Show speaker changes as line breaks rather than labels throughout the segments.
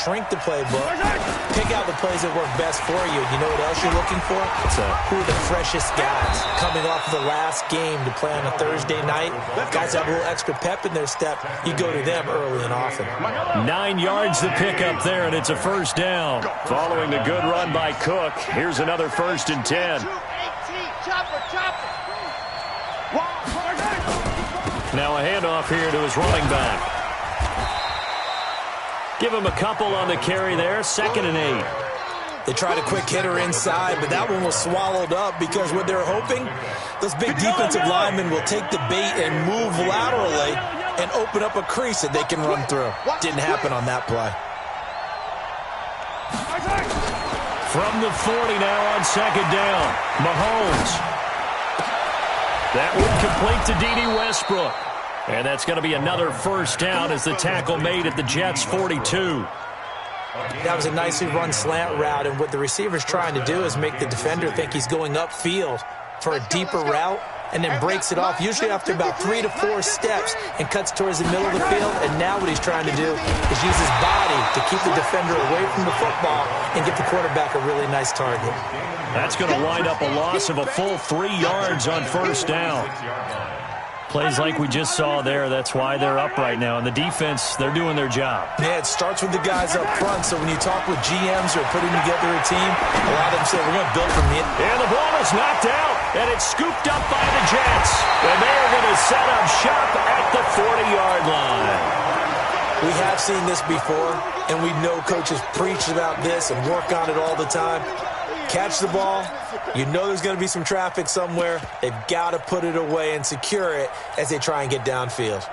shrink the playbook, pick out the plays that work best for you. And you know what else you're looking for? Who are the freshest guys coming off of the last game to play on a Thursday night? Guys have a little extra pep in their step. You go to them early and often.
9 yards to pick up there, and it's a first down. Following the good run by Cook, here's another 1st and 10. Now a handoff here to his running back. Give him a couple on the carry there, 2nd and 8.
They tried a quick hitter inside, but that one was swallowed up because what they're hoping, those big defensive linemen will take the bait and move laterally and open up a crease that they can run through. Didn't happen on that play.
From the 40 now on 2nd down, Mahomes. That would complete to D.D. Westbrook. And that's going to be another first down as the tackle made at the Jets' 42.
That was a nicely run slant route, and what the receiver's trying to do is make the defender think he's going upfield for a deeper route and then breaks it off, usually after about 3 to 4 steps, and cuts towards the middle of the field. And now what he's trying to do is use his body to keep the defender away from the football and get the quarterback a really nice target.
That's going to wind up a loss of a full 3 yards on first down. Plays like we just saw there, that's why they're up right now. And the defense, they're doing their job.
Yeah, it starts with the guys up front. So when you talk with GMs who are putting together a team, a lot of them say, we're going to build from the...
And the ball is knocked out, and it's scooped up by the Jets. And they're going to set up shop at the 40-yard line.
We have seen this before, and we know coaches preach about this and work on it all the time. Catch the ball. You know there's going to be some traffic somewhere. They've got to put it away and secure it as they try and get downfield.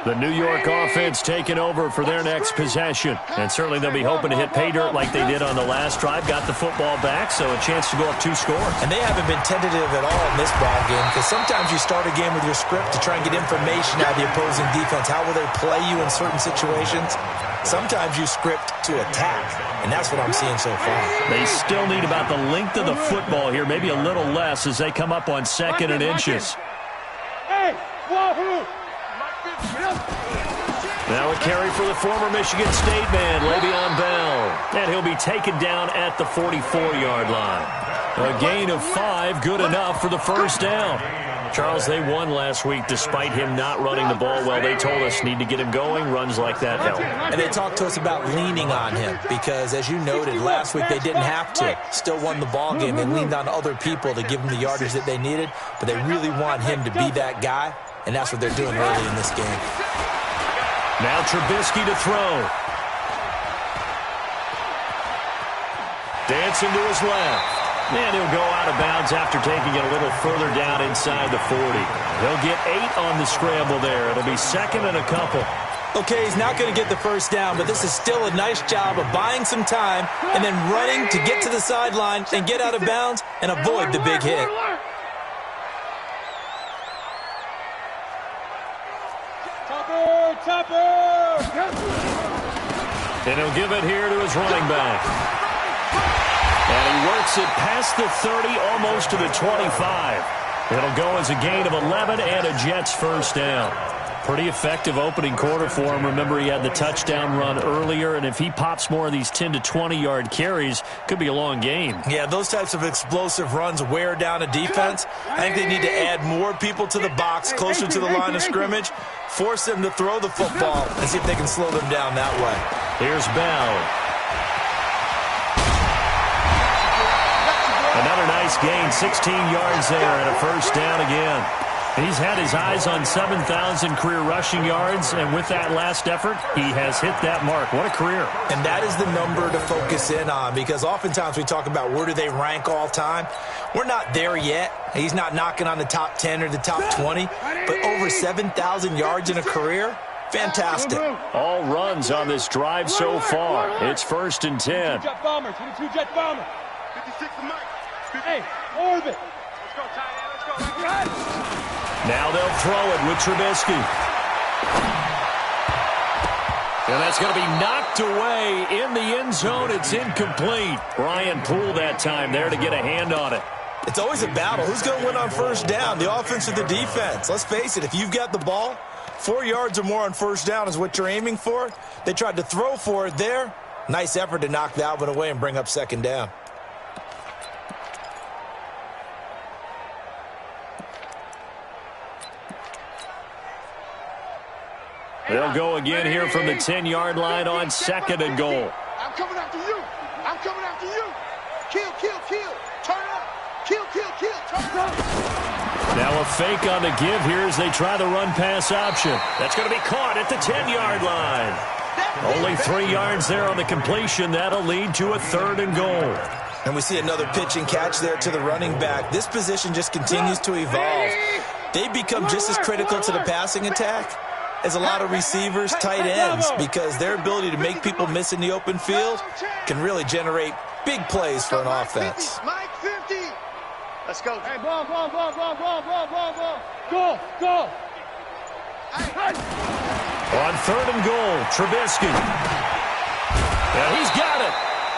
The New York offense taking over for their next possession. And certainly they'll be hoping to hit pay dirt like they did on the last drive. Got the football back, so a chance to go up 2 scores.
And they haven't been tentative at all in this ball game, because sometimes you start a game with your script to try and get information out of the opposing defense. How will they play you in certain situations? Sometimes you script to attack, and that's what I'm seeing so far.
They still need about the length of the football here, maybe a little less as they come up on 2nd and inches.
Hey, wahoo!
Now a carry for the former Michigan State man, Le'Veon Bell. And he'll be taken down at the 44-yard line. A gain of 5, good enough for the first down. Charles, they won last week despite him not running the ball well. They told us need to get him going. Runs like that help.
And they talked to us about leaning on him because, as you noted, last week they didn't have to. Still won the ball game. They leaned on other people to give them the yardage that they needed, but they really want him to be that guy, and that's what they're doing early in this game.
Now Trubisky to throw. Dancing to his left. And he'll go out of bounds after taking it a little further down inside the 40. He'll get 8 on the scramble there. It'll be 2nd and a couple.
Okay, he's not going to get the first down, but this is still a nice job of buying some time and then running to get to the sideline and get out of bounds and avoid the big hit.
And he'll give it here to his running back. And he works it past the 30, almost to the 25. It'll go as a gain of 11 and a Jets first down. Pretty effective opening quarter for him. Remember, he had the touchdown run earlier, and if he pops more of these 10 to 20-yard carries, could be a long game.
Yeah, those types of explosive runs wear down a defense. I think they need to add more people to the box, closer to the line of scrimmage, force them to throw the football, and see if they can slow them down that way.
Here's Bell. Another nice gain, 16 yards there, and a first down again. He's had his eyes on 7,000 career rushing yards, and with that last effort, he has hit that mark. What a career.
And that is the number to focus in on, because oftentimes we talk about where do they rank all time. We're not there yet. He's not knocking on the top 10 or the top 20, but over 7,000 yards in a career, fantastic.
All runs on this drive so far. It's 1st and 10.
Jet bomber, 22 jet bomber. 56 to Mike. Hey, orbit. Let's go, tight end. Let's go.
Now they'll throw it with Trubisky. And that's going to be knocked away in the end zone. It's incomplete. Brian Poole that time there to get a hand on it.
It's always a battle. Who's going to win on first down, the offense or the defense? Let's face it, if you've got the ball, 4 yards or more on first down is what you're aiming for. They tried to throw for it there. Nice effort to knock that one away and bring up second down.
They'll go again here from the 10-yard line on second and goal.
I'm coming after you. I'm coming after you. Kill, kill, kill. Turn it up. Kill, kill, kill. Turn it up.
Now a fake on the give here as they try the run-pass option. That's going to be caught at the 10-yard line. Only 3 yards there on the completion. That'll lead to a third and goal.
And we see another pitch and catch there to the running back. This position just continues to evolve. They become just as critical to the passing attack as a lot of receivers, tight ends, because their ability to make people miss in the open field can really generate big plays for an offense.
Mike 50. Let's go.
Hey, ball. Go.
On third and goal, Trubisky. Yeah, he's got it.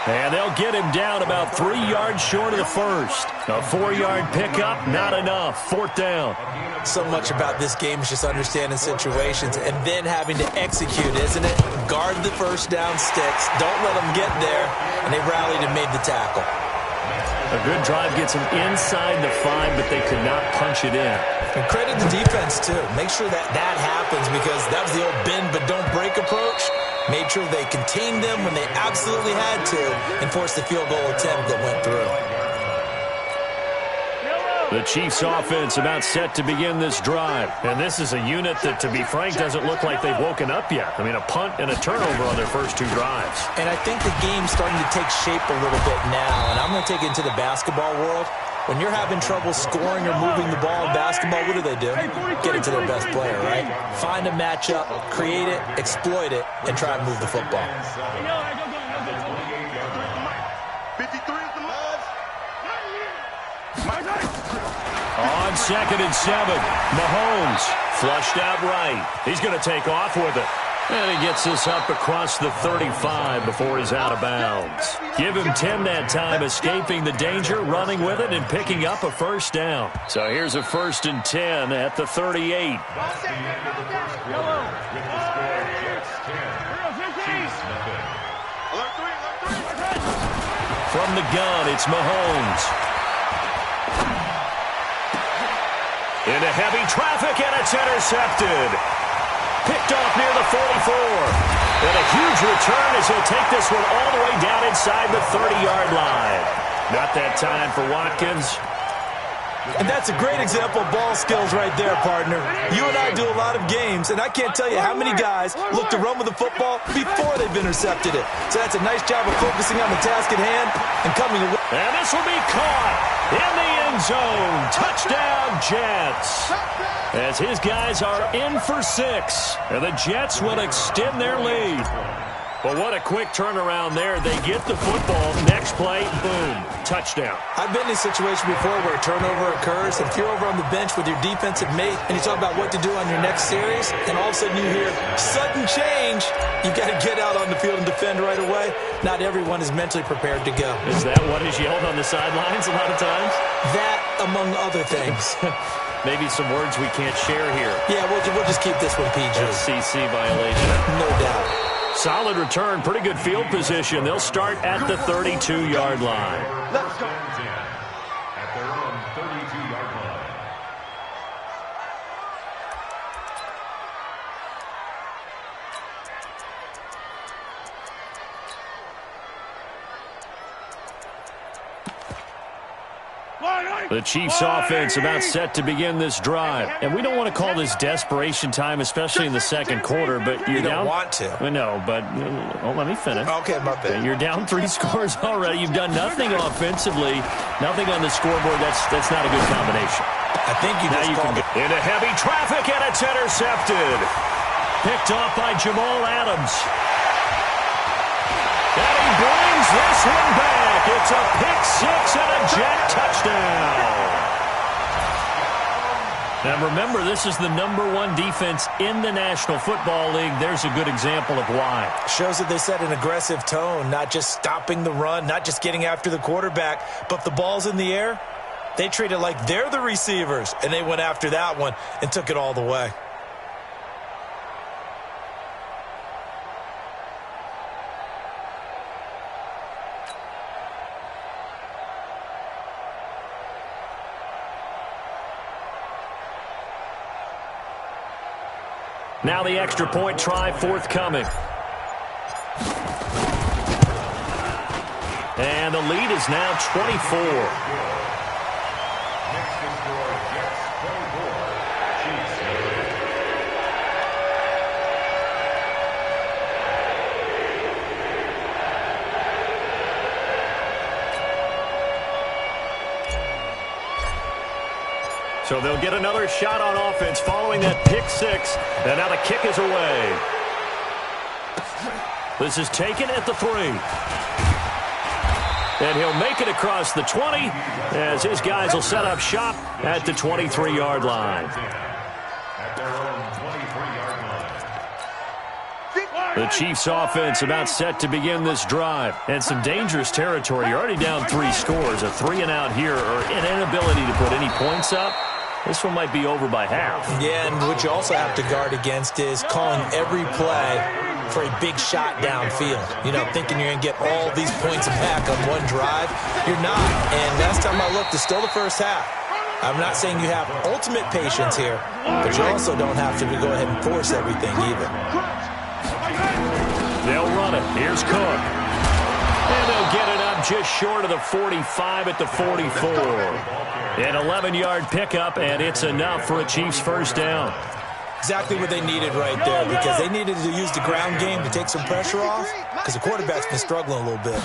And they'll get him down about 3 yards short of the first. A 4-yard pickup, not enough. Fourth down.
So much about this game is just understanding situations and then having to execute, isn't it? Guard the first down sticks. Don't let them get there. And they rallied and made the tackle.
A good drive gets them inside the 5, but they could not punch it in.
And credit the defense, too. Make sure that happens, because that was the old bend but don't break approach. Made sure they contained them when they absolutely had to and forced the field goal attempt that went through.
The Chiefs offense about set to begin this drive. And this is a unit that, to be frank, doesn't look like they've woken up yet. I mean, a punt and a turnover on their first 2 drives.
And I think the game's starting to take shape a little bit now. And I'm going to take it into the basketball world. When you're having trouble scoring or moving the ball in basketball, what do? Get it to their best player, right? Find a matchup, create it, exploit it, and try and move the football.
53 is the most.
On second and 7, Mahomes flushed out right. He's going to take off with it. And he gets this up across the 35 before he's out of bounds. Give him 10 that time, escaping the danger, running with it, and picking up a first down. So here's a 1st and 10 at the 38. From the gun, it's Mahomes. Into heavy traffic, and it's intercepted. Picked off near the 44. And a huge return as he'll take this one all the way down inside the 30-yard line. Not that time for Watkins.
And that's a great example of ball skills right there, partner. You and I do a lot of games, and I can't tell you how many guys look to run with the football before they've intercepted it. So that's a nice job of focusing on the task at hand and coming away.
And this will be caught in the end zone. Touchdown, Jets. As his guys are in for 6, and the Jets will extend their lead. Well, what a quick turnaround there. They get the football. Next play, boom, touchdown.
I've been in a situation before where a turnover occurs, and if you're over on the bench with your defensive mate and you talk about what to do on your next series, and all of a sudden you hear sudden change, you got to get out on the field and defend right away. Not everyone is mentally prepared to go.
Is that what is yelled on the sidelines a lot of times?
That, among other things.
Maybe some words we can't share here.
Yeah, we'll just keep this one PG.
SEC violation.
No doubt.
Solid return, pretty good field position. They'll start at the 32-yard line.
Let's go.
At their own 32-yard line.
The Chiefs offense about set to begin this drive. And we don't want to call this desperation time, especially in the second quarter, but you're down.
You don't want to.
I know, but let me finish.
Okay, my bad.
You're down 3 scores already. You've done nothing offensively, nothing on the scoreboard. That's not a good combination.
I think you just called it.
Into heavy traffic, and it's intercepted. Picked off by Jamal Adams. And he brings this one back. It's a pick 6 and a Jet touchdown. Now remember, this is the #1 defense in the National Football League. There's a good example of why.
Shows that they set an aggressive tone, not just stopping the run, not just getting after the quarterback, but if the ball's in the air, they treat it like they're the receivers, and they went after that one and took it all the way.
Now the extra point try forthcoming. And the lead is now 24.
Next to score, Jets 24. Chiefs 0.
So they'll get another shot on offense following that pick six. And now the kick is away. This is taken at the 3. And he'll make it across the 20 as his guys will set up shop at the 23-yard line.
At their own 23-yard line.
The Chiefs offense about set to begin this drive. And some dangerous territory. You're already down 3 scores. A 3-and-out here or an inability to put any points up. This one might be over by half.
Yeah, and what you also have to guard against is calling every play for a big shot downfield. You know, thinking you're going to get all these points back on one drive. You're not. And last time I looked, it's still the first half. I'm not saying you have ultimate patience here, but you also don't have to go ahead and force everything either.
They'll run it. Here's Cook. And they'll get it up just short of the 45 at the 44. An 11-yard pickup, and it's enough for a Chiefs first down.
Exactly what they needed right there, because they needed to use the ground game to take some pressure off, because the quarterback's been struggling a little bit.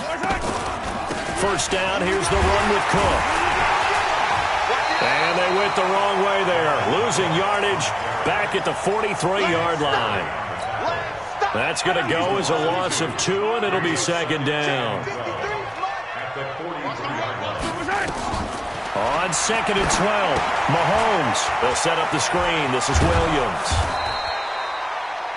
First down, here's the run with Cook. And they went the wrong way there, losing yardage back at the 43-yard line. That's going to go as a loss of 2, and it'll be second down.
At the 43-yard line.
On 2nd and 12, Mahomes will set up the screen. This is Williams.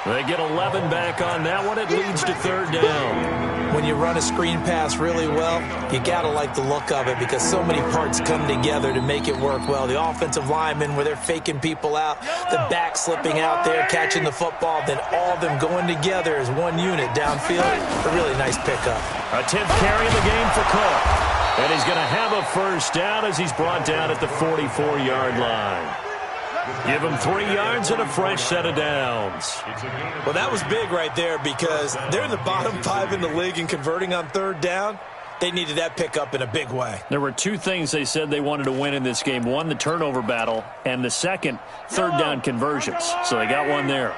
They get 11 back on that one. It leads to third down.
When you run a screen pass really well, you got to like the look of it because so many parts come together to make it work well. The offensive linemen where they're faking people out, the back slipping out there, catching the football, then all of them going together as one unit downfield. A really nice pickup.
A 10th carry of the game for Cook. And he's going to have a first down as he's brought down at the 44-yard line. Give him 3 yards and a fresh set of downs.
Well, that was big right there because they're in the bottom 5 in the league and converting on third down. They needed that pickup in a big way.
There were 2 things they said they wanted to win in this game. One, the turnover battle, and the second, third down conversions. So they got one there.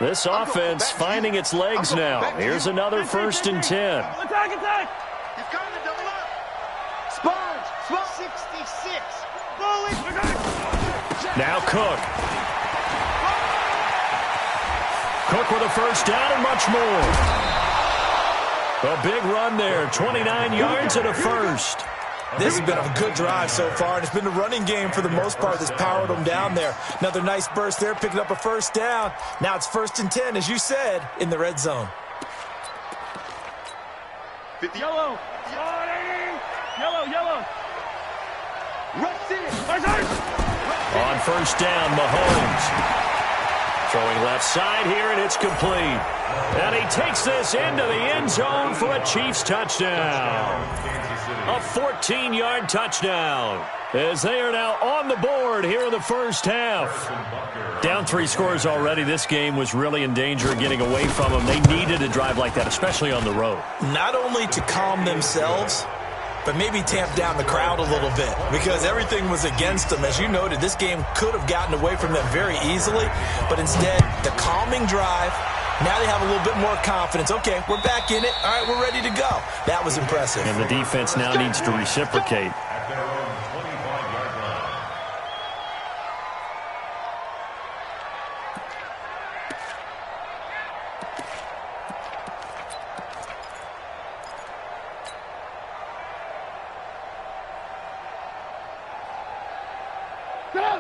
This offense finding its legs now. Here's another 1st and 10.
Attack, attack! He's coming to double up. Sponge, 66.
Now Cook. Cook with a first down and much more. A big run there, 29 yards and a first.
This has been a good drive so far, and it's been the running game for the most part that's powered them down there. Another nice burst there, picking up a first down. Now it's 1st and 10, as you said, in the red zone.
50. Yellow. Yellow. Rush in.
On first down, Mahomes. Throwing left side here, and it's complete. And he takes this into the end zone for a Chiefs touchdown. A 14-yard touchdown. As they are now on the board here in the first half. Down 3 scores already. This game was really in danger of getting away from them. They needed a drive like that, especially on the road.
Not only to calm themselves, but maybe tamp down the crowd a little bit because everything was against them. As you noted, this game could have gotten away from them very easily, but instead, the calming drive, now they have a little bit more confidence. Okay, we're back in it. All right, we're ready to go. That was impressive.
And the defense now needs to reciprocate.
At their own 25-yard line.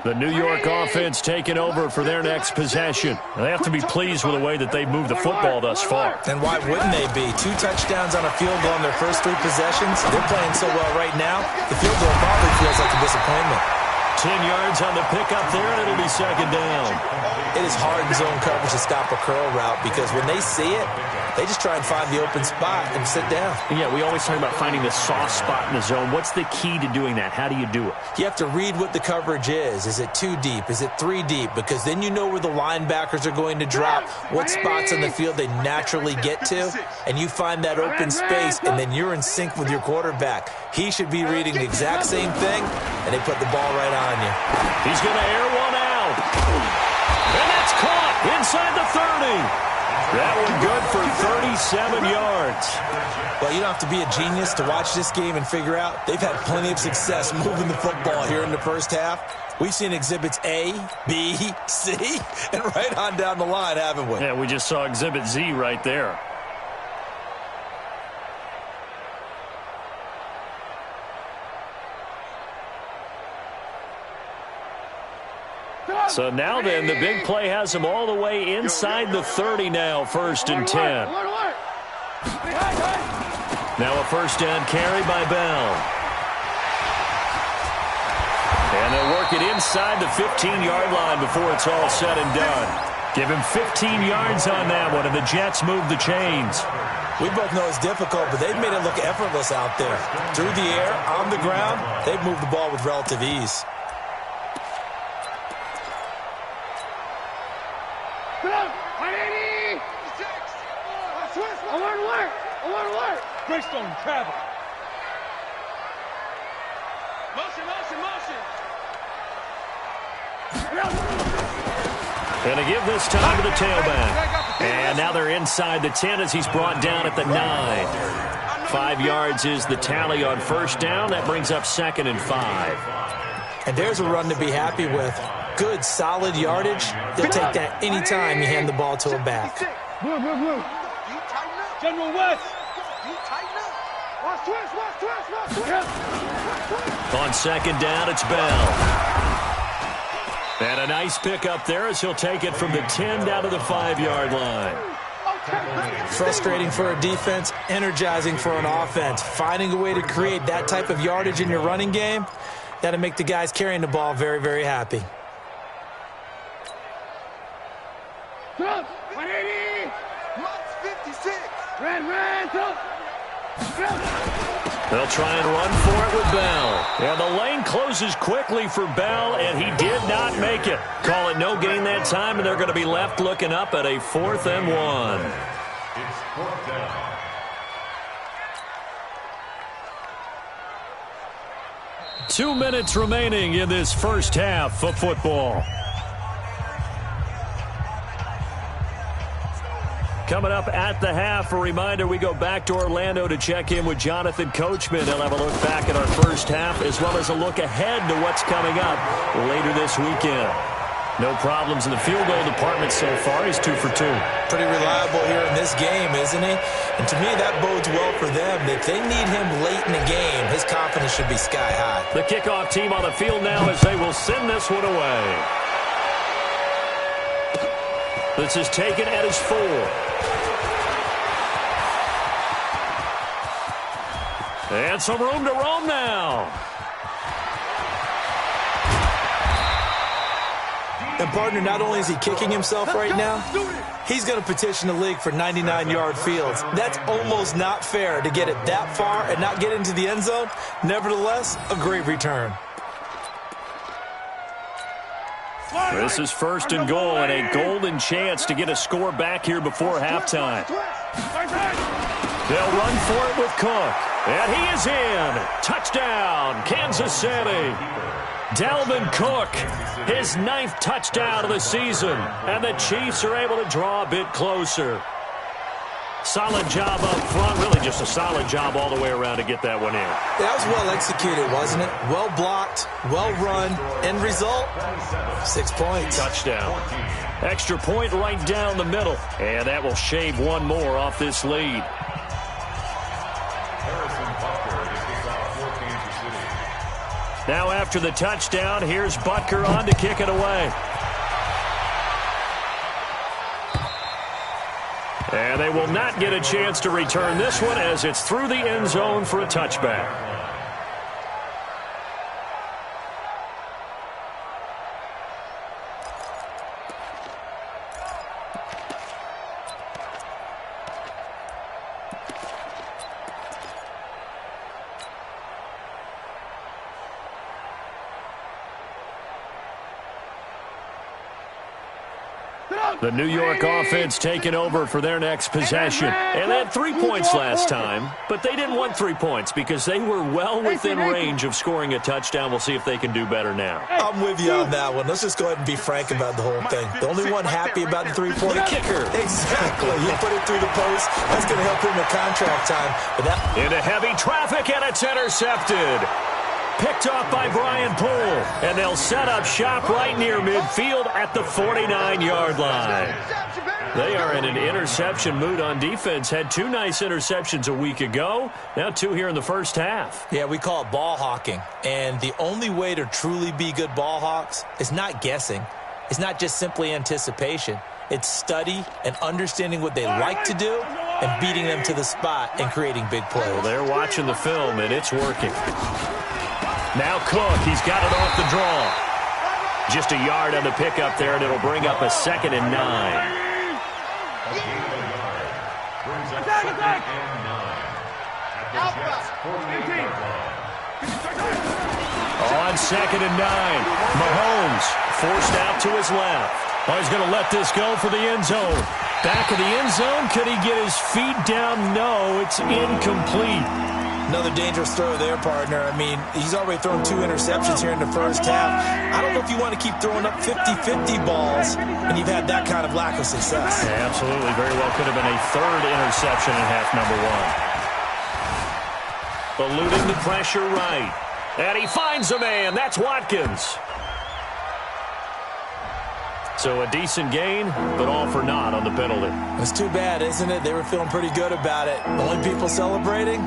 The New York offense taking over for their next possession. They have to be pleased with the way that they've moved the football thus far.
And why wouldn't they be? 2 touchdowns on a field goal in their first 3 possessions. They're playing so well right now, the field goal probably feels like a disappointment.
10 yards on the pickup there, and it'll be second down.
It is hard in zone coverage to stop a curl route because when they see it, they just try and find the open spot and sit down.
Yeah, we always talk about finding the soft spot in the zone. What's the key to doing that? How do you do it?
You have to read what the coverage is. Is it 2 deep? Is it 3 deep? Because then you know where the linebackers are going to drop, what spots on the field they naturally get to, and you find that open space, and then you're in sync with your quarterback. He should be reading the exact same thing, and they put the ball right on you.
He's going to air one out. And that's caught inside the 30. That one good for 37 yards.
Well, you don't have to be a genius to watch this game and figure out they've had plenty of success moving the football here in the first half. We've seen exhibits A, B, C, and right on down the line, haven't we?
Yeah, we just saw exhibit Z right there. So now then, the big play has them all the way inside the 30 now, 1st and 10. Now a first down carry by Bell. And they'll work it inside the 15-yard line before it's all said and done. Give him 15 yards on that one, and the Jets move the chains.
We both know it's difficult, but they've made it look effortless out there. Through the air, on the ground, they've moved the ball with relative ease.
Greystone travel. Motion, motion, motion.
Going to give this time to the tailback. And now they're inside the 10 as he's brought down at the 9. 5 yards is the tally on first down. That brings up 2nd and 5.
And there's a run to be happy with. Good, solid yardage. They'll take that anytime you hand the ball to a back.
General West.
On second down, it's Bell. And a nice pickup there as he'll take it from the 10 down to the 5-yard line.
Frustrating for a defense, energizing for an offense. Finding a way to create that type of yardage in your running game, that'll make the guys carrying the ball very, very happy.
They'll try and run for it with Bell. And the lane closes quickly for Bell, and he did not make it. Call it no gain that time, and they're going to be left looking up at a 4th and 1.
It's 4th down.
Two minutes remaining in this first half of football. Coming up at the half, a reminder, we go back to Orlando to check in with Jonathan Coachman. He'll have a look back at our first half as well as a look ahead to what's coming up later this weekend. No problems in the field goal department so far. He's 2 for 2.
Pretty reliable here in this game, isn't he? And to me, that bodes well for them. If they need him late in the game, his confidence should be sky high.
The kickoff team on the field now as they will send this one away. This is taken at his 4. And some room to roam now.
And, partner, not only is he kicking himself right now, he's going to petition the league for 99-yard fields. That's almost not fair to get it that far and not get into the end zone. Nevertheless, a great return.
This is 1st and goal and a golden chance to get a score back here before halftime. They'll run for it with Cook. And he is in. Touchdown, Kansas City. Dalvin Cook, his 9th touchdown of the season. And the Chiefs are able to draw a bit closer. Solid job up front. Really just a solid job all the way around to get that one in.
That was well executed, wasn't it? Well blocked, well run. End result, 6 points.
Touchdown. Extra point right down the middle. And that will shave one more off this lead. Now after the touchdown, here's Butker on to kick it away. And they will not get a chance to return this one as it's through the end zone for a touchback. The New York offense taking over for their next possession. And they had 3 points last time, but they didn't want 3 points because they were well within range of scoring a touchdown. We'll see if they can do better now.
I'm with you on that one. Let's just go ahead and be frank about the whole thing. The only one happy about the three-point
kicker.
Exactly. He put it through the post. That's going to help him in contract time. But that
into heavy traffic, and it's intercepted. Picked off by Brian Poole, and they'll set up shop right near midfield at the 49-yard line. They are in an interception mood on defense. Had 2 nice interceptions a week ago. Now 2 here in the first half.
Yeah, we call it ball hawking. And the only way to truly be good ball hawks is not guessing. It's not just simply anticipation. It's study and understanding what they like to do and beating them to the spot and creating big plays.
Well, they're watching the film, and it's working. Now Cook, he's got it off the draw. Just a yard on the pickup there, and it'll bring up a 2nd and 9. On 2nd and 9, Mahomes forced out to his left. Oh, he's going to let this go for the end zone. Back of the end zone, could he get his feet down? No, it's incomplete.
Another dangerous throw there, partner. I mean, he's already thrown 2 interceptions here in the first half. I don't know if you want to keep throwing up 50-50 balls and you've had that kind of lack of success.
Yeah, absolutely. Very well could have been a 3rd interception in half number 1. Eluding the pressure right. And he finds a man. That's Watkins. So a decent gain, but all for naught on the penalty.
It's too bad, isn't it? They were feeling pretty good about it. The only people celebrating,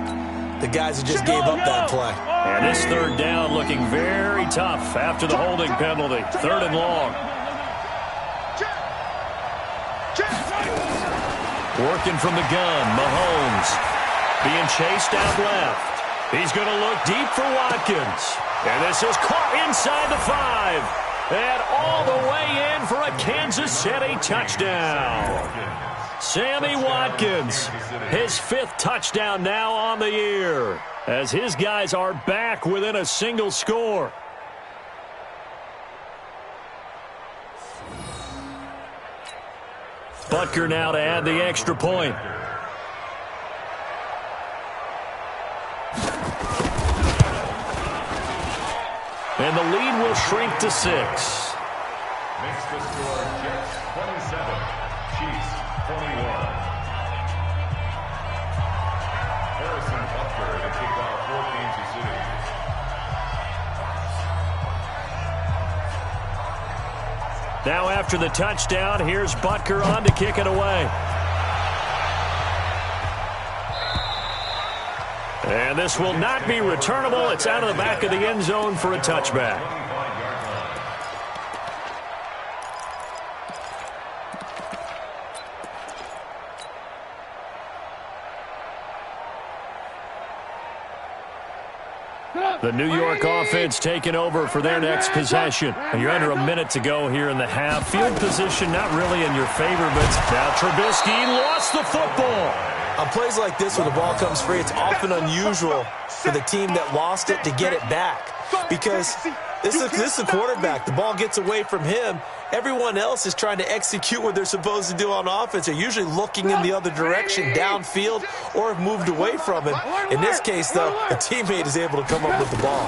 the guys who just gave up that play.
And this 3rd down looking very tough after the holding penalty. 3rd and long. Working from the gun, Mahomes being chased out left. He's going to look deep for Watkins. And this is caught inside the 5. And all the way in for a Kansas City touchdown. Sammy Watkins, his 5th touchdown now on the year, as his guys are back within a single score. Butker now to add the extra point. And the lead will shrink to 6.
Makes the score Jets 27, Chiefs 21. Harrison Butker to kick off for Kansas City.
Now after the touchdown, here's Butker on to kick it away. And this will not be returnable. It's out of the back of the end zone for a touchback. The New York offense taking over for their next possession. And you're under a minute to go here in the half. Field position not really in your favor, but now Trubisky lost the football.
On plays like this where the ball comes free, it's often unusual for the team that lost it to get it back. Because this is a quarterback. The ball gets away from him. Everyone else is trying to execute what they're supposed to do on offense. They're usually looking in the other direction, downfield, or have moved away from him. In this case, though, the teammate is able to come up with the ball.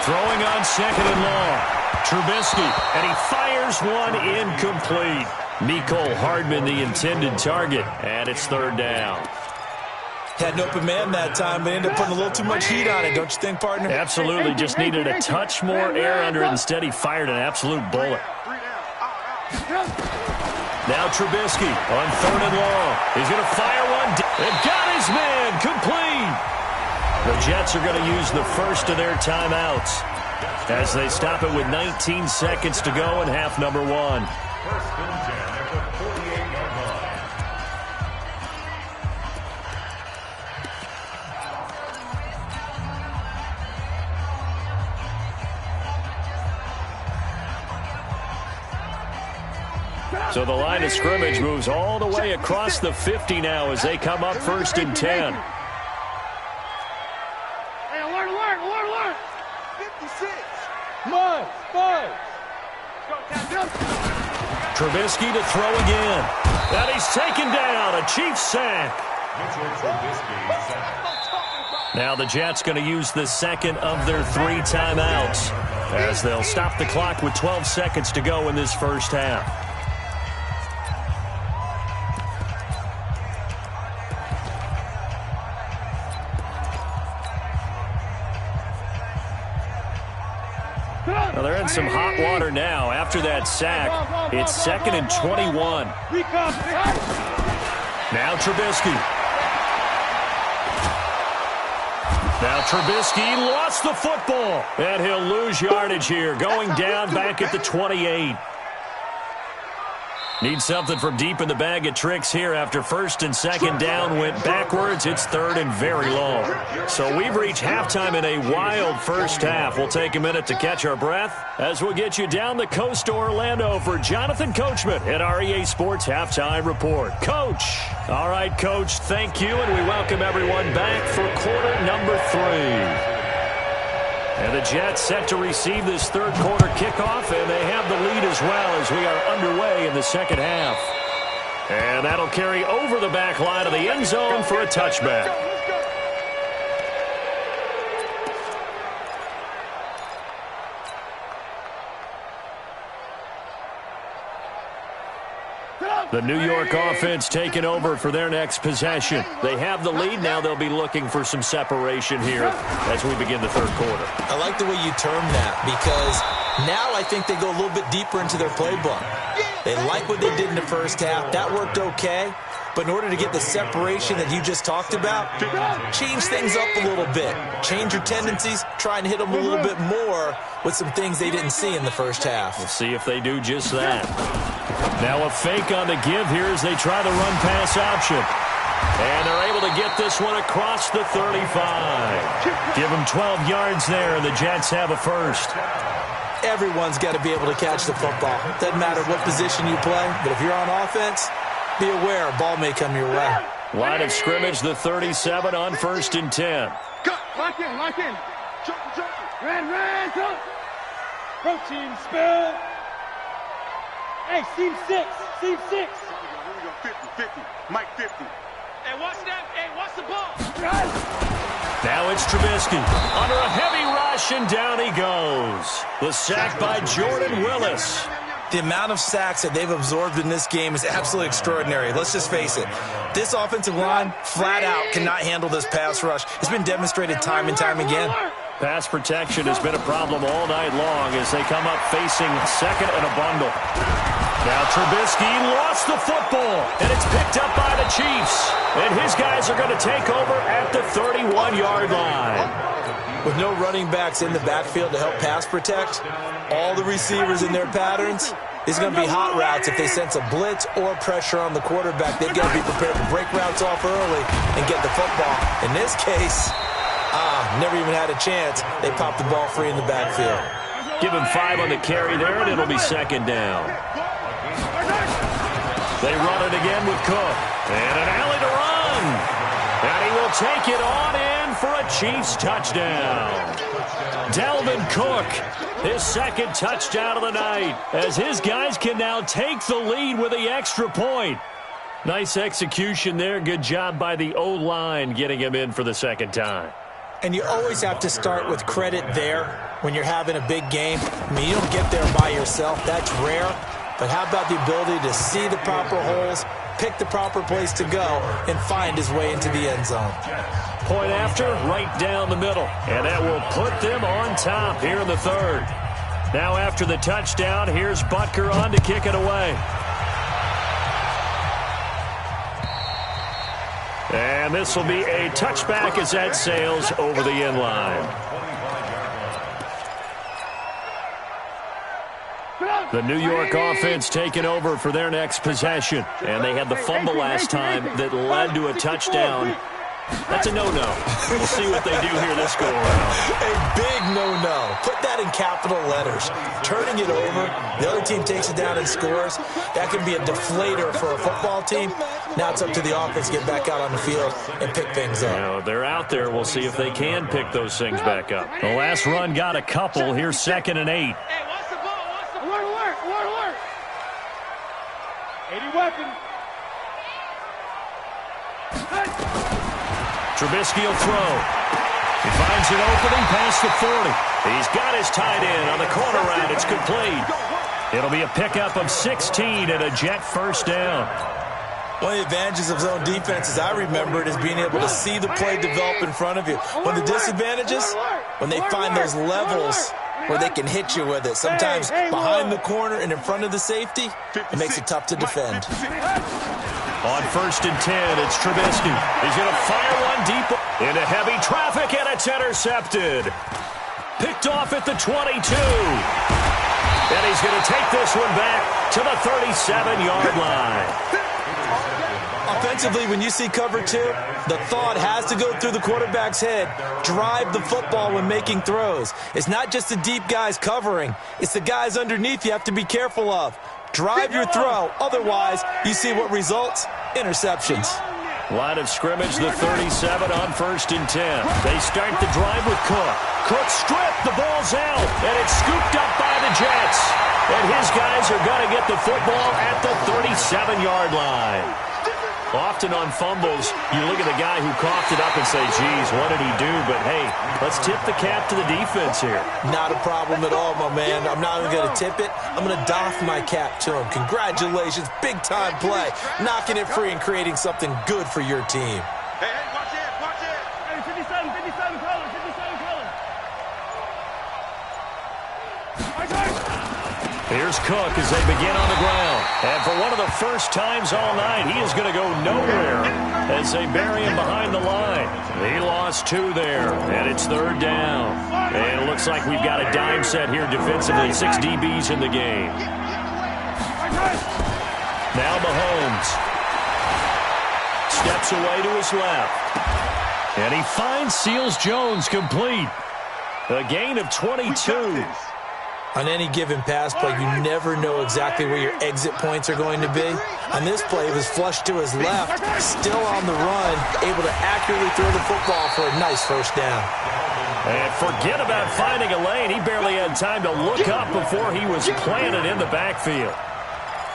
Throwing on 2nd and long. Trubisky, and he fires one incomplete. Mecole Hardman, the intended target, and it's 3rd down.
Had an open man that time, but ended up putting a little too much heat on it, don't you think, partner?
Absolutely, just needed a touch more air under it. Instead, he fired an absolute bullet. Now Trubisky on 3rd and long. He's going to fire one. And got his man complete. The Jets are going to use the first of their timeouts as they stop it with 19 seconds to go in half number 1.
First and 10 at the 48-yard line.
So the line of scrimmage moves all the way across the 50 now as they come up 1st and 10.
Hey, alert. 56. Mine. 5.
Trubisky to throw again. And he's taken down. A Chiefs sack. Now the Jets going to use the second of their 3 timeouts as they'll stop the clock with 12 seconds to go in this first half. Well, they're in some hot water now. After that sack, it's 2nd and 21. Now Trubisky. Now Trubisky lost the football, and he'll lose yardage here, going down back at the 28. Need something from deep in the bag of tricks here after 1st and 2nd down went backwards. It's 3rd and very long. So we've reached halftime in a wild first half. We'll take a minute to catch our breath as we'll get you down the coast to Orlando for Jonathan Coachman at our EA Sports Halftime Report. Coach. All right, Coach, thank you, and we welcome everyone back for quarter number 3. And the Jets set to receive this third quarter kickoff, and they have the lead as well as we are underway in the second half. And that'll carry over the back line of the end zone for a touchback. The New York offense taking over for their next possession. They have the lead. Now they'll be looking for some separation here as we begin the third quarter.
I like the way you term that because now I think they go a little bit deeper into their playbook. They like what they did in the first half. That worked okay. But in order to get the separation that you just talked about, change things up a little bit. Change your tendencies. Try and hit them a little bit more with some things they didn't see in the first half.
We'll see if they do just that. Now a fake on the give here as they try the run-pass option. And they're able to get this one across the 35. Give them 12 yards there, and the Jets have a first.
Everyone's got to be able to catch the football. Doesn't matter what position you play, but if you're on offense, be aware a ball may come your way.
Line of scrimmage, the 37 on 1st and 10.
Lock in. Ran, go. Protein spill. Hey, seam 6. 50. Mike 50. Hey, watch that. Hey, watch the ball.
Now it's Trubisky under a heavy rush, and down he goes. The sack by Jordan Willis.
The amount of sacks that they've absorbed in this game is absolutely extraordinary. Let's just face it. This offensive line, flat out, cannot handle this pass rush. It's been demonstrated time and time again.
Pass protection has been a problem all night long as they come up facing second and a bundle. Now Trubisky lost the football, and it's picked up by the Chiefs. And his guys are going to take over at the 31-yard line.
With no running backs in the backfield to help pass protect, all the receivers in their patterns, it's going to be hot routes if they sense a blitz or pressure on the quarterback. They've got to be prepared to break routes off early and get the football. In this case, never even had a chance. They popped the ball free in the backfield.
Give him 5 on the carry there, and it'll be second down. They run it again with Cook. And an alley to run. And he will take it on in for a Chiefs touchdown. Dalvin Cook, his second touchdown of the night, as his guys can now take the lead with the extra point. Nice execution there. Good job by the O-line getting him in for the second time.
And you always have to start with credit there when you're having a big game. I mean, you don't get there by yourself. That's rare. But how about the ability to see the proper holes, pick the proper place to go, and find his way into the end zone?
Point after, right down the middle. And that will put them on top here in the third. Now after the touchdown, here's Butker on to kick it away. And this will be a touchback as that sails over the end line. The New York offense taking over for their next possession. And they had the fumble last time that led to a touchdown. That's a no-no. We'll see what they do here this go-around.
A big no-no. Put that in capital letters. Turning it over, the other team takes it down and scores. That can be a deflator for a football team. Now it's up to the offense to get back out on the field and pick things up.
Now, they're out there. We'll see if they can pick those things back up. The last run got a couple. Here's 2nd and 8.
Hey, watch the ball. Watch the ball. Alert. 80 weapons.
Trubisky will throw. He finds an opening past the 40. He's got his tight end on the corner route. It's complete. It'll be a pickup of 16 and a Jet first down.
One of the advantages of zone defense, as I remember it, is being able to see the play develop in front of you. One of the disadvantages, when they find those levels where they can hit you with it. Sometimes behind the corner and in front of the safety, it makes it tough to defend.
On 1st and 10, it's Trubisky. He's going to fire one deep into heavy traffic, and it's intercepted. Picked off at the 22. And he's going to take this one back to the 37-yard line.
Offensively, when you see cover 2, the thought has to go through the quarterback's head. Drive the football when making throws. It's not just the deep guys covering. It's the guys underneath you have to be careful of. Drive your throw. Otherwise, you see what results? Interceptions.
Line of scrimmage, the 37 on 1st and 10. They start the drive with Cook. Cook stripped. The ball's out. And it's scooped up by the Jets. And his guys are going to get the football at the 37-yard line. Often on fumbles, you look at the guy who coughed it up and say, geez, what did he do? But, hey, let's tip the cap to the defense here.
Not a problem at all, my man. I'm not even going to tip it. I'm going to doff my cap to him. Congratulations. Big-time play. Knocking it free and creating something good for your team.
Hey, watch it. Hey, 57 colors.
Here's Cook as they begin on the ground. And for one of the first times all night, he is going to go nowhere as they bury him behind the line. He lost 2 there, and it's 3rd down. And it looks like we've got a dime set here defensively. 6 DBs in the game. Now Mahomes steps away to his left. And he finds Seals-Jones complete. A gain of 22.
On any given pass play, you never know exactly where your exit points are going to be. On this play, it was flushed to his left, still on the run, able to accurately throw the football for a nice first down.
And forget about finding a lane. He barely had time to look up before he was planted in the backfield.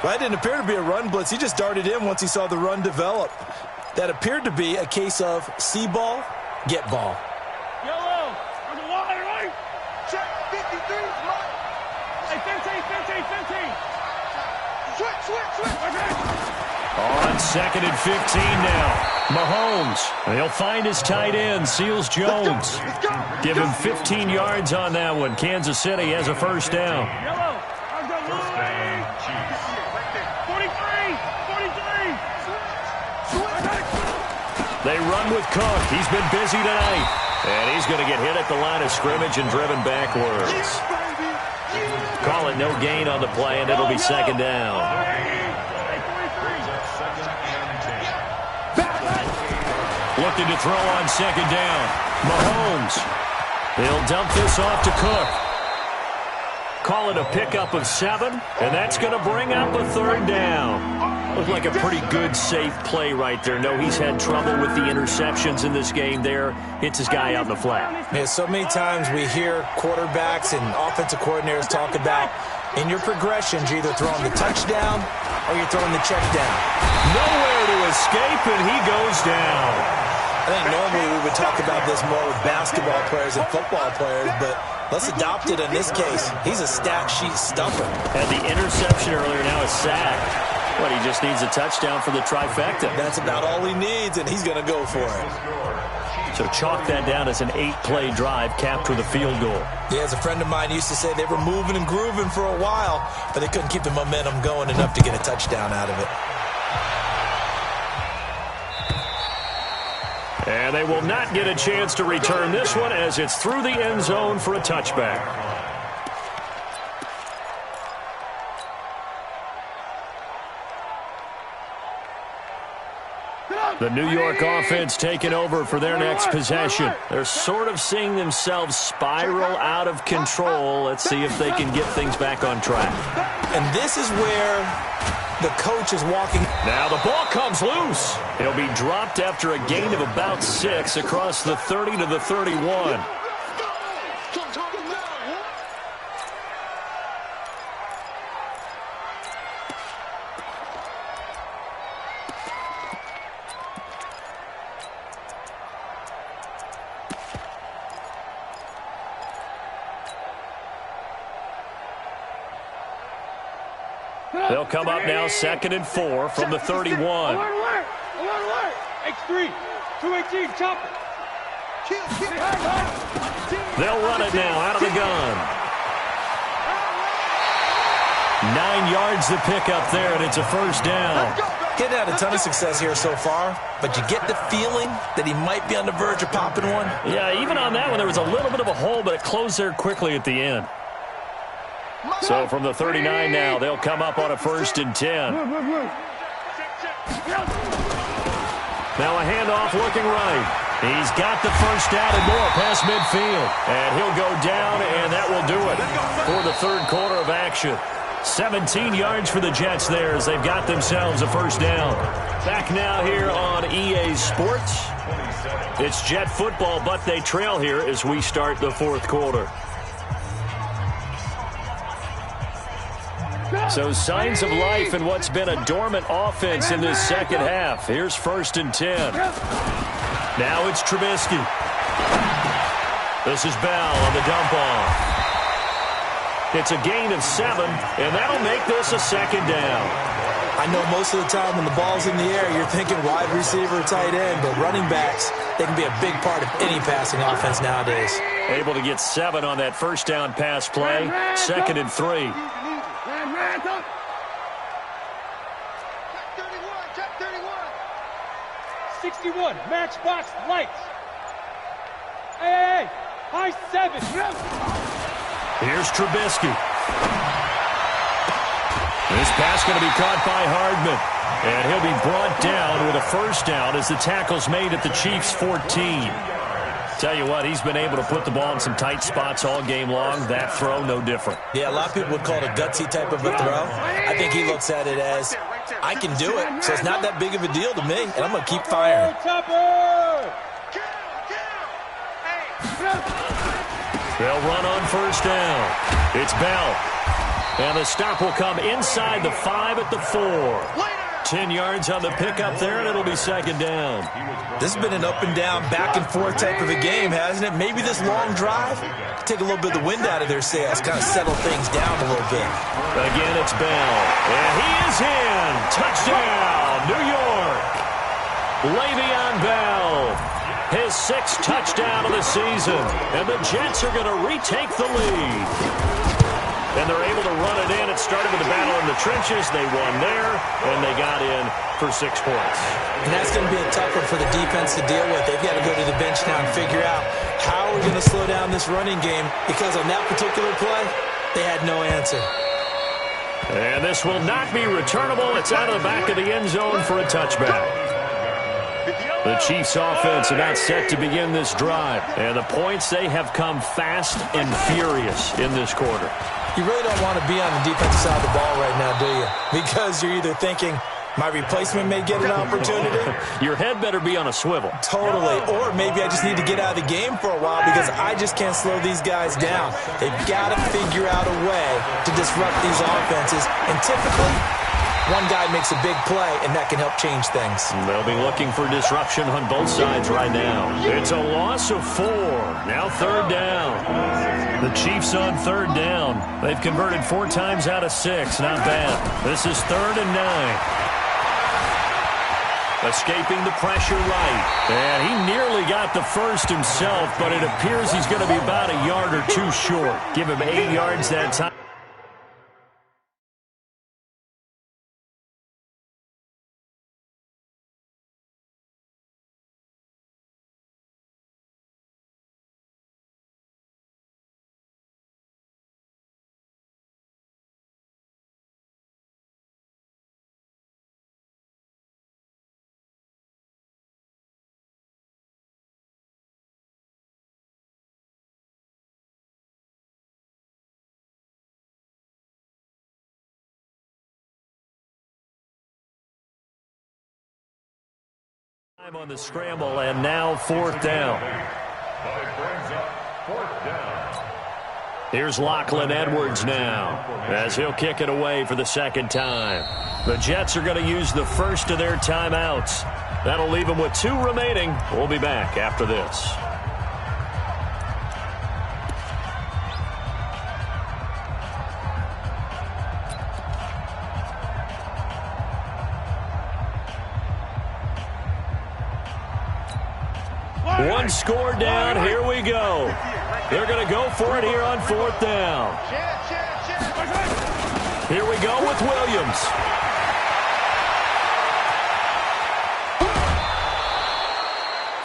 Well, that didn't appear to be a run blitz. He just darted in once he saw the run develop. That appeared to be a case of see ball, get ball.
Yellow. On the wire, right? Check 53, right? Hey, 15. Switch.
On 2nd and 15 now. Mahomes. He'll find his tight end, Seals-Jones. Give him 15 yards on that one. Kansas City has a first down.
Yellow. On the line. 43.
They run with Cook. He's been busy tonight. And he's going to get hit at the line of scrimmage and driven backwards. Call it no gain on the play, and it'll be 2nd down. Looking to throw on 2nd down. Mahomes. He'll dump this off to Cook. Call it a pickup of 7, and that's going to bring up a 3rd down. Looked like a pretty good, safe play right there. No, he's had trouble with the interceptions in this game there. Hits his guy out in the flat.
Yeah, so many times we hear quarterbacks and offensive coordinators talk about in your progressions, you're either throwing the touchdown or you're throwing the check down.
Nowhere to escape, and he goes down.
I think normally we would talk about this more with basketball players and football players, but let's adopt it in this case. He's a stat sheet stuffer.
Had the interception earlier, now a sack. But he just needs a touchdown for the trifecta.
That's about all he needs, and he's going to go for it.
So chalk that down as an 8-play drive capped with a field goal.
Yeah, as a friend of mine used to say, they were moving and grooving for a while, but they couldn't keep the momentum going enough to get a touchdown out of it.
And they will not get a chance to return this one as it's through the end zone for a touchback. The New York offense taking over for their next possession. They're sort of seeing themselves spiral out of control. Let's see if they can get things back on track.
And this is where the coach is walking.
Now the ball comes loose. It'll be dropped after a gain of about 6 across the 30 to the 31. They'll come up now 2nd and 4 from the 31.
Alert, alert! Alert, alert! X3, 218, chopper.
They'll run it now out of the gun. 9 yards to pick up there, and it's a first down.
Getting had a ton of success here so far, but you get the feeling that he might be on the verge of popping one.
Yeah, even on that one, there was a little bit of a hole, but it closed there quickly at the end. So from the 39 now, they'll come up on a 1st and 10. Now a handoff looking right. He's got the first down and more past midfield. And he'll go down, and that will do it for the 3rd quarter of action. 17 yards for the Jets there as they've got themselves a first down. Back now here on EA Sports. It's Jet football, but they trail here as we start the 4th quarter. So signs of life in what's been a dormant offense in this 2nd half. Here's 1st and 10. Now it's Trubisky. This is Bell on the dump off. It's a gain of 7, and that'll make this a 2nd down.
I know most of the time when the ball's in the air, you're thinking wide receiver, tight end, but running backs, they can be a big part of any passing offense nowadays.
Able to get 7 on that first down pass play. 2nd and 3.
Check 31, matchbox lights. Hey, high 7.
Here's Trubisky. This pass going to be caught by Hardman. And he'll be brought down with a first down as the tackle's made at the Chiefs' 14. Tell you what, he's been able to put the ball in some tight spots all game long. That throw, no different.
Yeah, a lot of people would call it a gutsy type of a throw. I think he looks at it as, I can do it, so it's not that big of a deal to me, and I'm going to keep firing.
They'll run on first down. It's Bell. And the stop will come inside the 5 at the 4. 10 yards on the pickup there, and it'll be 2nd down.
This has been an up and down, back and forth type of a game, hasn't it? Maybe this long drive take a little bit of the wind out of their sails, kind of settle things down a little bit.
Again, it's Bell. And he is in. Touchdown, New York. Le'Veon Bell. His 6th touchdown of the season. And the Jets are going to retake the lead. And they're able to run it in. It started with a battle in the trenches. They won there, and they got in for 6 points.
And that's going to be a tough one for the defense to deal with. They've got to go to the bench now and figure out how we're going to slow down this running game, because on that particular play, they had no answer.
And this will not be returnable. It's out of the back of the end zone for a touchback. The Chiefs' offense about set to begin this drive. And the points, they have come fast and furious in this quarter.
You really don't want to be on the defensive side of the ball right now, do you? Because you're either thinking, my replacement may get an opportunity.
Your head better be on a swivel.
Totally. Or maybe I just need to get out of the game for a while because I just can't slow these guys down. They've got to figure out a way to disrupt these offenses. And typically, one guy makes a big play, and that can help change things.
They'll be looking for disruption on both sides right now. It's a loss of 4. Now 3rd down. The Chiefs on 3rd down. They've converted 4 times out of 6. Not bad. This is 3rd and 9. Escaping the pressure right. And he nearly got the first himself, but it appears he's going to be about a yard or 2 short. Give him 8 yards that time. Time on the scramble, and now fourth down.
But it brings up fourth down.
Here's Lachlan Edwards now, as he'll kick it away for the second time. The Jets are going to use the first of their timeouts. That'll leave them with 2 remaining. We'll be back after this. One score down. Here we go. They're going to go for it here on fourth down. Here we go with Williams.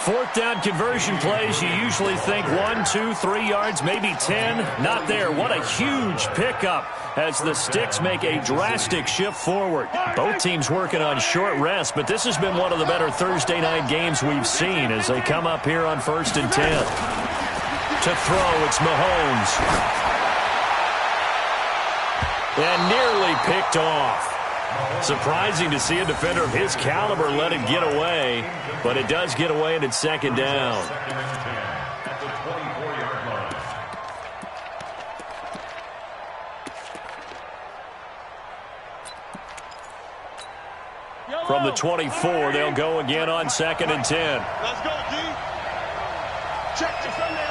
Fourth down conversion plays, you usually think 1, 2, 3 yards, maybe 10. Not there. What a huge pickup as the Sticks make a drastic shift forward. Both teams working on short rest, but this has been one of the better Thursday night games we've seen as they come up here on 1st and 10. To throw, it's Mahomes. And nearly picked off. Surprising to see a defender of his caliber let it get away, but it does get away and it's second down.
At the 24-yard line.
From the 24, they'll go again on 2nd and 10.
Let's go, D. Check the Sunday.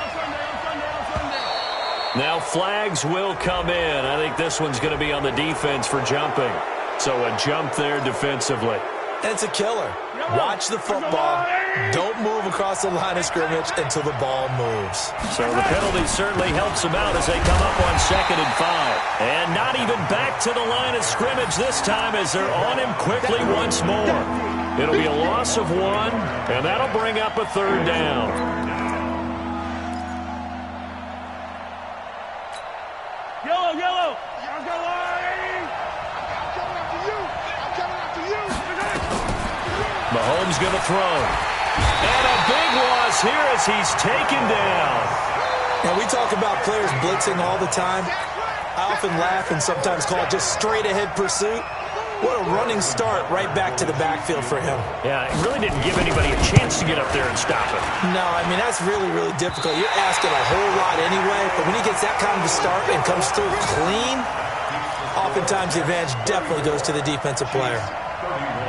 Now flags will come in. I think this one's going to be on the defense for jumping. So a jump there defensively.
And it's a killer. Watch the football. Don't move across the line of scrimmage until the ball moves.
So the penalty certainly helps them out as they come up on 2nd and 5. And not even back to the line of scrimmage this time as they're on him quickly once more. It'll be a loss of 1, and that'll bring up a 3rd down.
Yellow.
Mahomes going to throw. And a big loss here as he's taken down.
Now, we talk about players blitzing all the time. I often laugh and sometimes call it just straight-ahead pursuit. What a running start right back to the backfield for him.
Yeah, it really didn't give anybody a chance to get up there and stop it.
No, I mean, that's really, really difficult. You're asking a whole lot anyway, but when he gets that kind of a start and comes through clean, oftentimes the advantage definitely goes to the defensive player.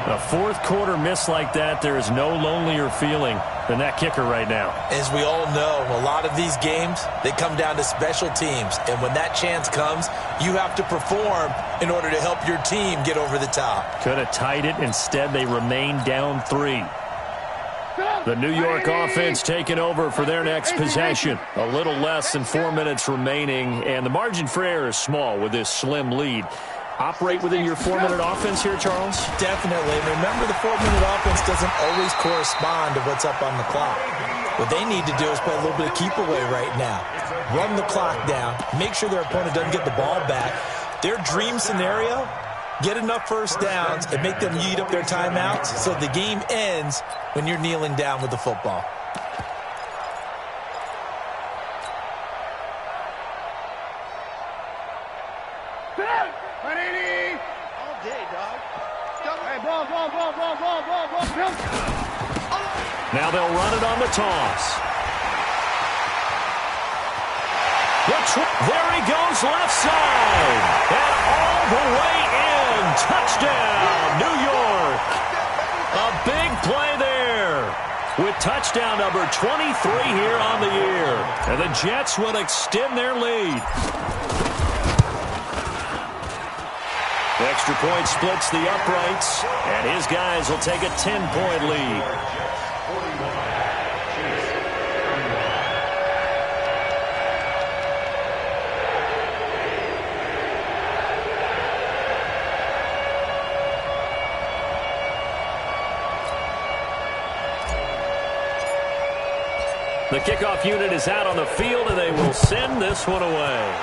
A fourth quarter miss like that, there is no lonelier feeling than that kicker right now.
As we all know, a lot of these games, they come down to special teams. And when that chance comes, you have to perform in order to help your team get over the top.
Could have tied it. Instead, they remain down 3. The New York offense taking over for their next possession. A little less than 4 minutes remaining, and the margin for error is small with this slim lead. Operate within your 4-minute offense here, Charles?
Definitely. And remember, the 4-minute offense doesn't always correspond to what's up on the clock. What they need to do is play a little bit of keep away right now. Run the clock down. Make sure their opponent doesn't get the ball back. Their dream scenario, get enough first downs and make them eat up their timeouts so the game ends when you're kneeling down with the football.
Now they'll run it on the toss. There he goes left side. And all the way in. Touchdown, New York. A big play there. With touchdown number 23 here on the year. And the Jets will extend their lead. The extra point splits the uprights, and his guys will take a 10-point lead. The kickoff unit is out on the field, and they will send this one away.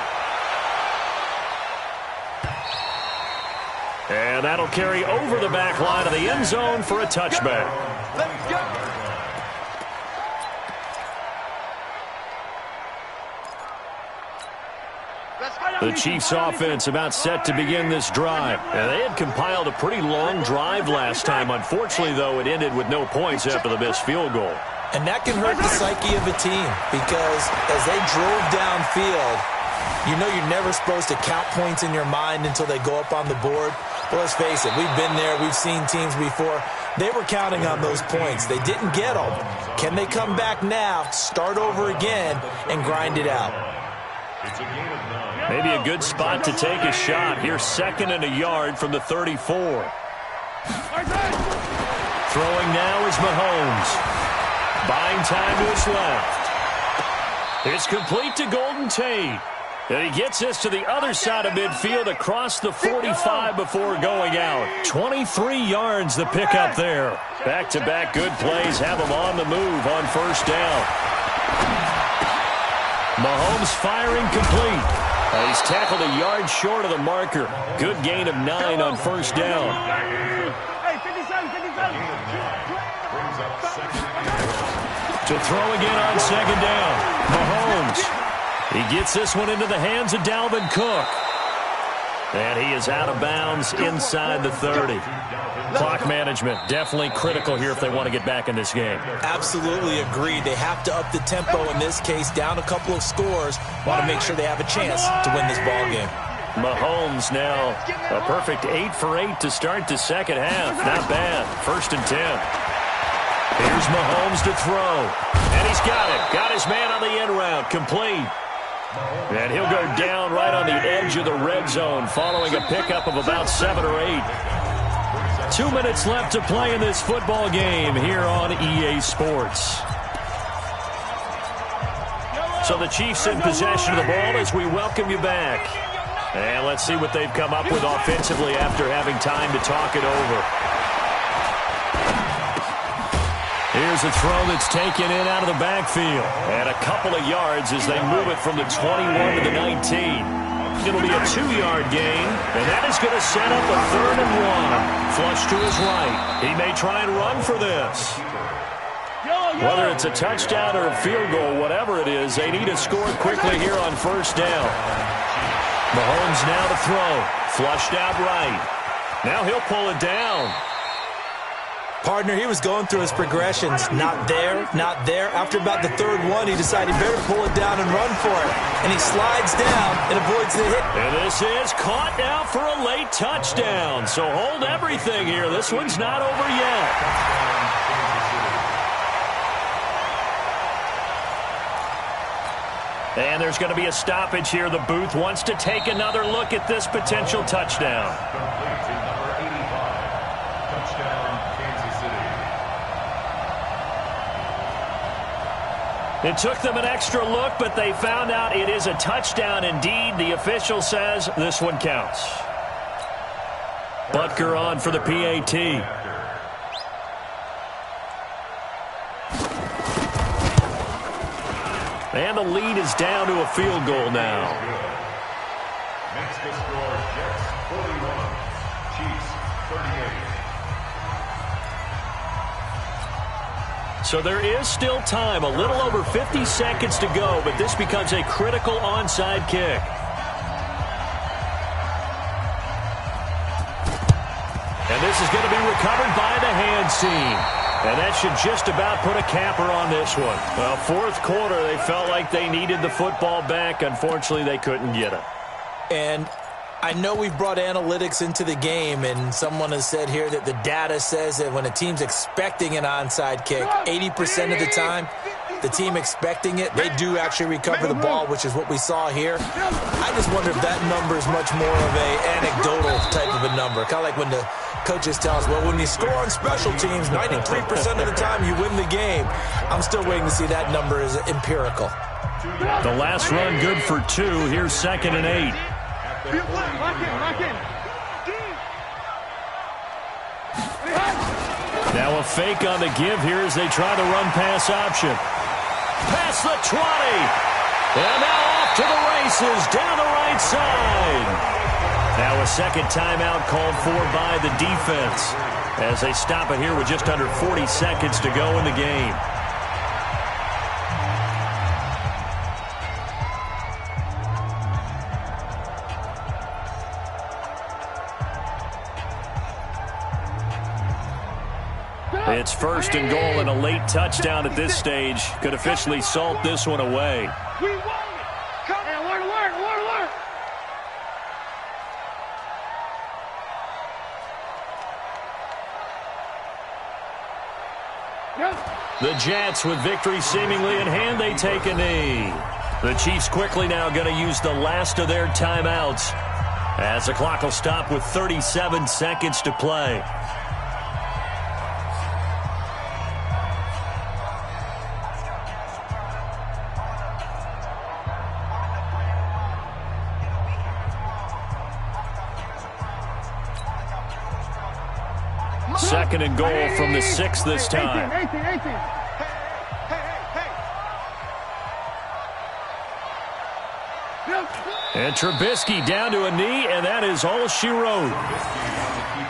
And that'll carry over the back line of the end zone for a touchback.
Let's go.
The Chiefs offense about set to begin this drive. And they had compiled a pretty long drive last time. Unfortunately, though, it ended with no points after the missed field goal.
And that can hurt the psyche of a team because as they drove downfield, you know you're never supposed to count points in your mind until they go up on the board. But let's face it, we've been there. We've seen teams before. They were counting on those points. They didn't get them. Can they come back now, start over again, and grind it out?
Maybe a good spot to take a shot. Here's 2nd and a yard from the 34. Throwing now is Mahomes. Buying time to his left. It's complete to Golden Tate. And he gets this to the other side of midfield across the 45 before going out. 23 yards the pickup there. Back-to-back good plays have him on the move on first down. Mahomes firing complete. He's tackled a yard short of the marker. Good gain of 9 on first down. To throw again on 2nd down. Mahomes. He gets this one into the hands of Dalvin Cook. And he is out of bounds inside the 30. Clock management definitely critical here if they want to get back in this game.
Absolutely agreed. They have to up the tempo in this case, down a couple of scores. Want to make sure they have a chance to win this ball game.
Mahomes now a perfect 8 for 8 to start the second half. Not bad. 1st and 10. Here's Mahomes to throw. And he's got it. Got his man on the end route. Complete. And he'll go down right on the edge of the red zone following a pickup of about 7 or 8. 2 minutes left to play in this football game here on EA Sports. So the Chiefs in possession of the ball as we welcome you back. And let's see what they've come up with offensively after having time to talk it over. Here's a throw that's taken in out of the backfield. And a couple of yards as they move it from the 21 to the 19. It'll be a 2-yard gain, and that is going to set up a 3rd and 1. Flush to his right. He may try and run for this. Whether it's a touchdown or a field goal, whatever it is, they need to score quickly here on first down. Mahomes now to throw. Flushed out right. Now he'll pull it down.
Partner, he was going through his progressions. Not there, not there. After about the 3rd one, he decided he better pull it down and run for it. And he slides down and avoids the hit.
And this is caught now for a late touchdown. So hold everything here. This one's not over yet. And there's going to be a stoppage here. The booth wants to take another look at this potential touchdown. It took them an extra look, but they found out it is a touchdown indeed. The official says this one counts. Butker on for the PAT. And the lead is down to a field goal now.
Next to score, Jets 41, Chiefs 38.
So there is still time, a little over 50 seconds to go, but this becomes a critical onside kick. And this is going to be recovered by the hands team. And that should just about put a capper on this one. Well, 4th quarter, they felt like they needed the football back. Unfortunately, they couldn't get it.
And I know we've brought analytics into the game, and someone has said here that the data says that when a team's expecting an onside kick, 80% of the time, the team expecting it, they do actually recover the ball, which is what we saw here. I just wonder if that number is much more of a anecdotal type of a number. Kind of like when the coaches tell us, well, when you score on special teams, 93% of the time you win the game. I'm still waiting to see that number is empirical.
The last run good for 2. Here's 2nd and 8. Now a fake on the give here as they try the run pass option. Past the 20. And now off to the races down the right side. Now a second timeout called for by the defense as they stop it here with just under 40 seconds to go in the game. It's 1st and goal, and a late touchdown at this stage could officially salt this one away.
We want it. Come on, alert.
The Jets, with victory seemingly in hand, they take a knee. The Chiefs quickly now going to use the last of their timeouts, as the clock will stop with 37 seconds to play. Second and goal from the 6 this time.
18.
And Trubisky down to a knee, and that is all she wrote.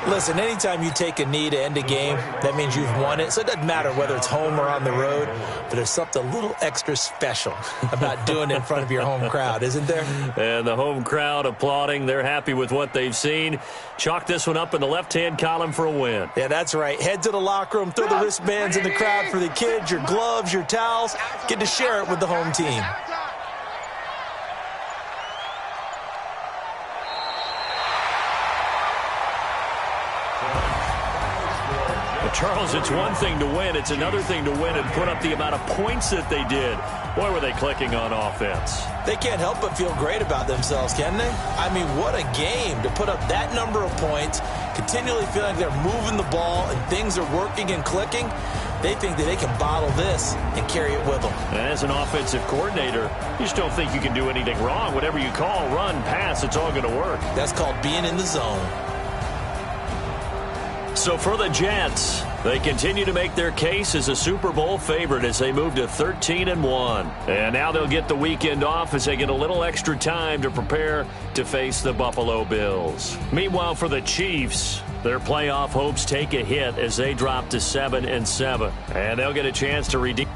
Listen, anytime you take a knee to end a game, that means you've won it. So it doesn't matter whether it's home or on the road, but there's something a little extra special about doing it in front of your home crowd, isn't there?
And the home crowd applauding. They're happy with what they've seen. Chalk this one up in the left-hand column for a win.
Yeah, that's right. Head to the locker room, throw the wristbands in the crowd for the kids, your gloves, your towels. Get to share it with the home team.
Charles, it's one thing to win. It's another thing to win and put up the amount of points that they did. Boy, were they clicking on offense.
They can't help but feel great about themselves, can they? I mean, what a game to put up that number of points, continually feeling like they're moving the ball and things are working and clicking. They think that they can bottle this and carry it with them.
And as an offensive coordinator, you just don't think you can do anything wrong. Whatever you call, run, pass, it's all going to work.
That's called being in the zone.
So for the Jets, they continue to make their case as a Super Bowl favorite as they move to 13-1. And now they'll get the weekend off as they get a little extra time to prepare to face the Buffalo Bills. Meanwhile, for the Chiefs, their playoff hopes take a hit as they drop to 7-7. And they'll get a chance to redeem